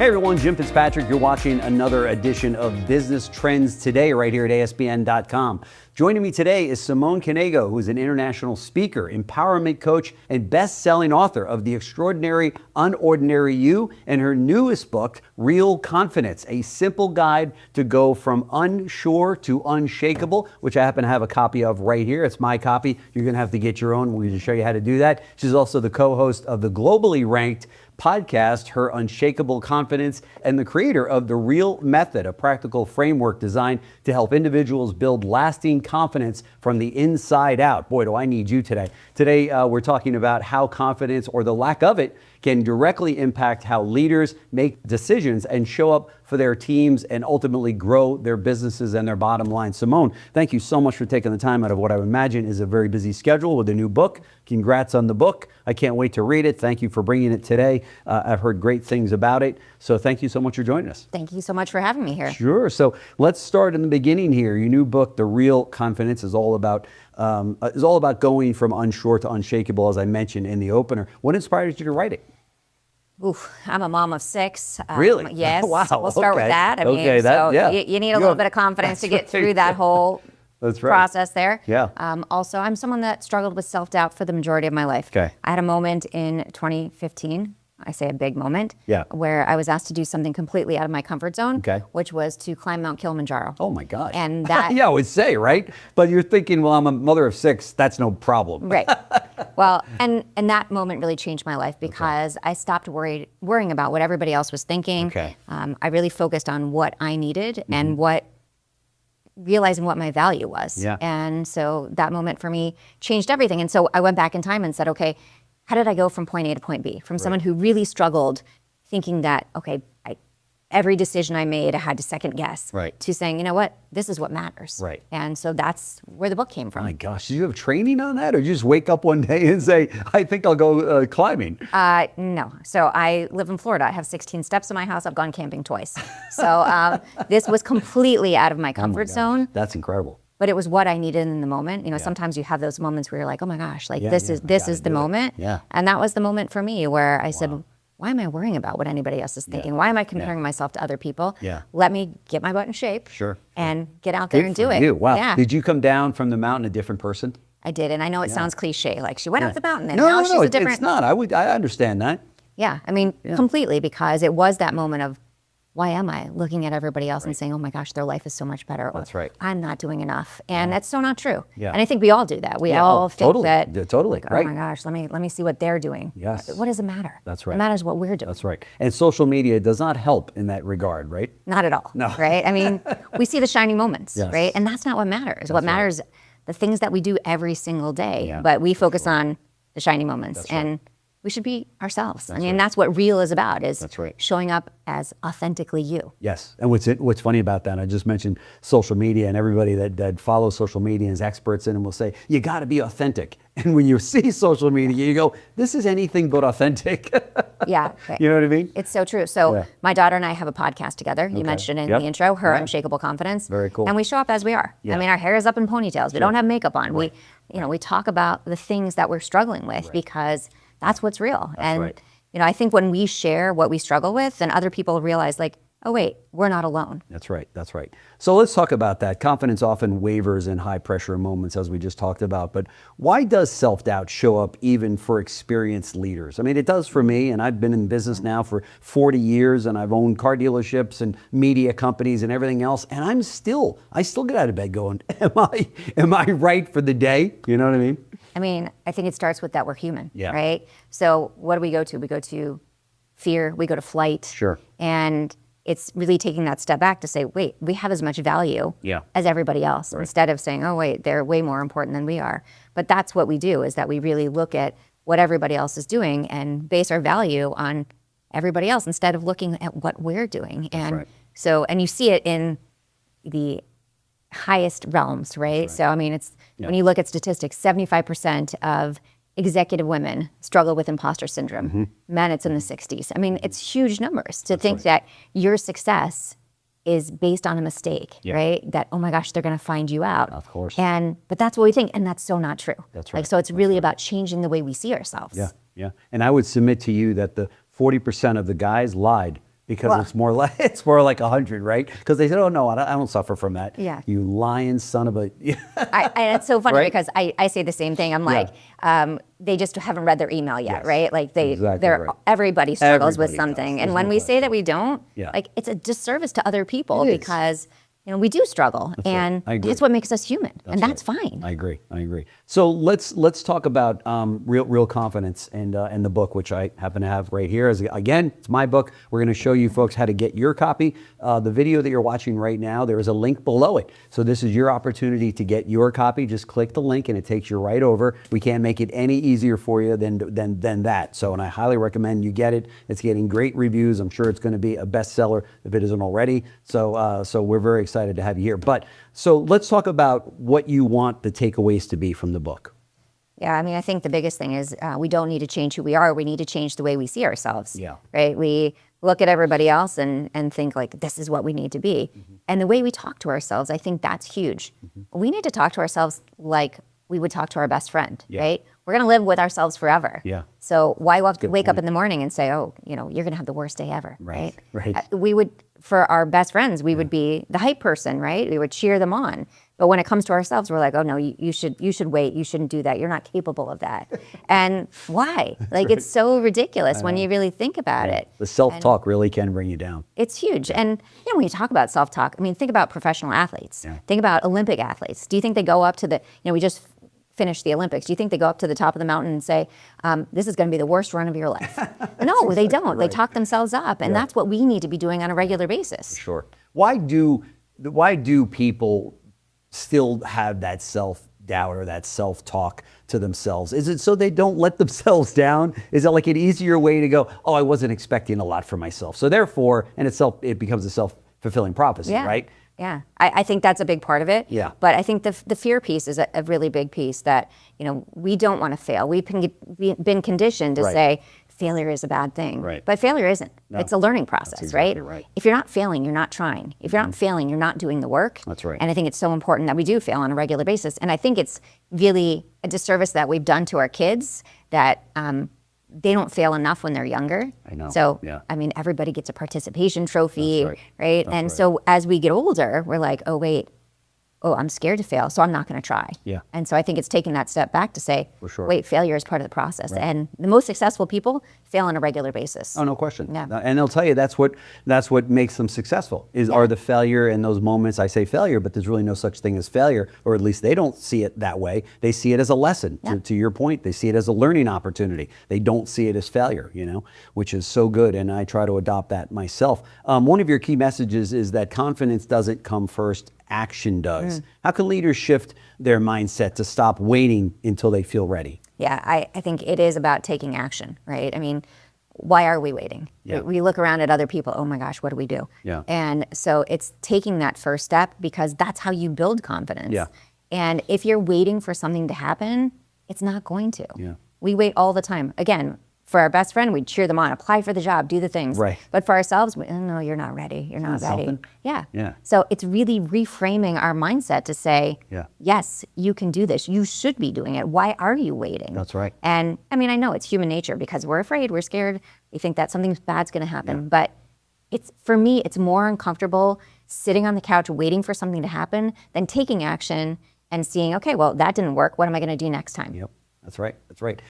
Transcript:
Hey everyone, Jim Fitzpatrick. You're watching another edition of Business Trends Today right here at ASPN.com. Joining me today is Simone Knego, who is an international speaker, empowerment coach, and best-selling author of The Extraordinary Unordinary You and her newest book, Real Confidence, a simple guide to go from unsure to unshakable, which I happen to have a copy of right here. It's my copy. You're going to have to get your own. We're going to show you how to do that. She's also the co-host of the globally ranked podcast, Her Unshakable Confidence, and the creator of The Real Method, a practical framework designed to help individuals build lasting confidence from the inside out. Boy, do I need you today. Today, we're talking about how confidence, or the lack of it, can directly impact how leaders make decisions and show up for their teams and ultimately grow their businesses and their bottom line. Simone, thank you so much for taking the time out of what I imagine is a very busy schedule with a new book. Congrats on the book. I can't wait to read it. Thank you for bringing it today. I've heard great things about it. So thank you so much for joining us. Thank you so much for having me here. Sure. So let's start in the beginning here. Your new book, The Real Confidence, is all about going from unsure to unshakable, as I mentioned in the opener. What inspired you to write it? Oof, I'm a mom of 6. Really? Yes. Wow. We'll start with that. I mean, you need a little bit of confidence to get through that whole process there. Yeah. Also, I'm someone that struggled with self-doubt for the majority of my life. Okay. I had a moment in 2015. I say a big moment, yeah, where I was asked to do something completely out of my comfort zone, okay, which was to climb Mount Kilimanjaro. Oh my gosh. And that, yeah, I would say, right? But you're thinking, well, I'm a mother of 6, that's no problem. Right. Well, and that moment really changed my life because I stopped worrying about what everybody else was thinking. Okay. I really focused on what I needed and realizing what my value was. Yeah. And so that moment for me changed everything. And so I went back in time and said, okay, how did I go from point A to point B? From someone who really struggled thinking that, okay, every decision I made, I had to second guess, to saying, you know what, this is what matters. Right. And so that's where the book came from. Oh my gosh, did you have training on that? Or did you just wake up one day and say, I think I'll go climbing? No. So I live in Florida. I have 16 steps in my house. I've gone camping twice. So this was completely out of my comfort zone. That's incredible. But it was what I needed in the moment. You know, sometimes you have those moments where you're like, oh my gosh, like this is the moment. Yeah. And that was the moment for me where I said, why am I worrying about what anybody else is thinking? Why am I comparing myself to other people? Yeah. Let me get my butt in shape. Sure. And get out there and do it. Wow. Yeah. Did you come down from the mountain a different person? I did. And I know it sounds cliche, like she went up the mountain and now she's a different. It's not. I understand that. Yeah. I mean, completely, because it was that moment of, why am I looking at everybody else and saying, oh my gosh, their life is so much better. That's right. I'm not doing enough. And that's so not true. Yeah. And I think we all do that. We all think that, totally. Like, oh my gosh, let me see what they're doing. Yes. What does it matter? That's right. It matters what we're doing. That's right. And social media does not help in that regard, right? Not at all. No. Right? I mean, we see the shiny moments, right? And that's not what matters. What matters, the things that we do every single day, but we focus on the shiny moments. And we should be ourselves. That's what real is about, is showing up as authentically you. Yes. And what's funny about that, I just mentioned social media, and everybody that follows social media and is experts in it will say, you got to be authentic. And when you see social media, you go, this is anything but authentic. Yeah. You know what I mean? It's so true. So my daughter and I have a podcast together. You mentioned in the intro, Her Unshakable Confidence. Very cool. And we show up as we are. I mean, our hair is up in ponytails. We don't have makeup on. We talk about the things that we're struggling with because that's what's real. I think when we share what we struggle with, then other people realize, like, oh wait, we're not alone. That's right. That's right. So let's talk about that. Confidence often wavers in high pressure moments, as we just talked about. But why does self-doubt show up even for experienced leaders? I mean, it does for me, and I've been in business now for 40 years, and I've owned car dealerships and media companies and everything else. And I still get out of bed going, am I right for the day? You know what I mean? I mean, I think it starts with that we're human, Yeah. right? So what do we go to? We go to fear, we go to flight. Sure. And it's really taking that step back to say, wait, we have as much value as everybody else, instead of saying, oh wait, they're way more important than we are. But that's what we do, is that we really look at what everybody else is doing and base our value on everybody else instead of looking at what we're doing. And so, and you see it in the highest realms, right? So, I mean, it's when you look at statistics, 75% of executive women struggle with imposter syndrome. Men, it's in the 60s. I mean, it's huge numbers to think that your success is based on a mistake, right? That, oh my gosh, they're going to find you out. Of course. But that's what we think, and that's so not true. That's right. Like, so it's really about changing the way we see ourselves. Yeah. And I would submit to you that the 40% of the guys lied because it's more like 100, right? Because they said, oh no, I don't suffer from that. Yeah. You lying son of a. It's so funny right? because I say the same thing. I'm like, they just haven't read their email yet, Yes. right? Like Exactly right. everybody struggles with Everybody something, does. and There's when no we say question. that we don't, Yeah. it's a disservice to other people It is. because we do struggle, and I agree. that's what makes us human, and that's right. fine. I agree. So let's talk about real confidence and the book, which I happen to have right here. Again, it's my book. We're going to show you folks how to get your copy. The video that you're watching right now, there is a link below it. So this is your opportunity to get your copy. Just click the link and it takes you right over. We can't make it any easier for you than that. So, and I highly recommend you get it. It's getting great reviews. I'm sure it's going to be a bestseller if it isn't already. So we're very excited to have you here. But so let's talk about what you want the takeaways to be from the book. Yeah, I mean, I think the biggest thing is we don't need to change who we are. We need to change the way we see ourselves. Yeah. Right? We look at everybody else and think like, this is what we need to be. Mm-hmm. And the way we talk to ourselves, I think that's huge. Mm-hmm. We need to talk to ourselves like we would talk to our best friend, right? We're going to live with ourselves forever. Yeah. So why wake up in the morning and say, oh, you're going to have the worst day ever, right? We would, for our best friends, we would be the hype person, right? We would cheer them on. But when it comes to ourselves, we're like, oh no, you should wait. You shouldn't do that. You're not capable of that. And why? Like it's so ridiculous when you really think about it. The self-talk really can bring you down. It's huge. And when you talk about self-talk, I mean, think about professional athletes. Think about Olympic athletes. Do you think they go up to the, we just finished the Olympics. Do you think they go up to the top of the mountain and say, this is going to be the worst run of your life? No, they don't. They talk themselves up. And that's what we need to be doing on a regular basis. Sure. Why do people still have that self-doubt or that self-talk to themselves? Is it so they don't let themselves down? Is it like an easier way to go, oh, I wasn't expecting a lot from myself, so therefore, and it becomes a self-fulfilling prophecy, right? Yeah, I think that's a big part of it. Yeah. But I think the fear piece is a really big piece that, we don't want to fail. We've been conditioned to say failure is a bad thing. Right. But failure isn't. No. It's a learning process, That's exactly right? If you're not failing, you're not trying. If you're not failing, you're not doing the work. That's right. And I think it's so important that we do fail on a regular basis. And I think it's really a disservice that we've done to our kids that they don't fail enough when they're younger. I know. So, Yeah. I mean, everybody gets a participation trophy, That's right? That's And right. so as we get older, we're like, oh, wait, I'm scared to fail, so I'm not going to try. Yeah. And so I think it's taking that step back to say, For sure. wait, failure is part of the process. And the most successful people fail on a regular basis. Oh, no question. Yeah. And they'll tell you that's what makes them successful are the failure in those moments. I say failure, but there's really no such thing as failure, or at least they don't see it that way. They see it as a lesson. To your point, they see it as a learning opportunity. They don't see it as failure, which is so good. And I try to adopt that myself. One of your key messages is that confidence doesn't come first, action does. How can leaders shift their mindset to stop waiting until they feel ready? Yeah, I think it is about taking action, right? I mean, why are we waiting? Yeah. We look around at other people, oh my gosh, what do we do? Yeah. And so it's taking that first step because that's how you build confidence. Yeah. And if you're waiting for something to happen, it's not going to. Yeah. We wait all the time. Again, for our best friend, we'd cheer them on, apply for the job, do the things. Right. But for ourselves, no, you're not ready. You're not ready. Something? Yeah. Yeah. So it's really reframing our mindset to say, yes, you can do this. You should be doing it. Why are you waiting? That's right. And I mean, I know it's human nature because we're afraid, we're scared, we think that something bad's going to happen. But for me, it's more uncomfortable sitting on the couch waiting for something to happen than taking action and seeing, okay, well, that didn't work. What am I going to do next time? Yep. That's right.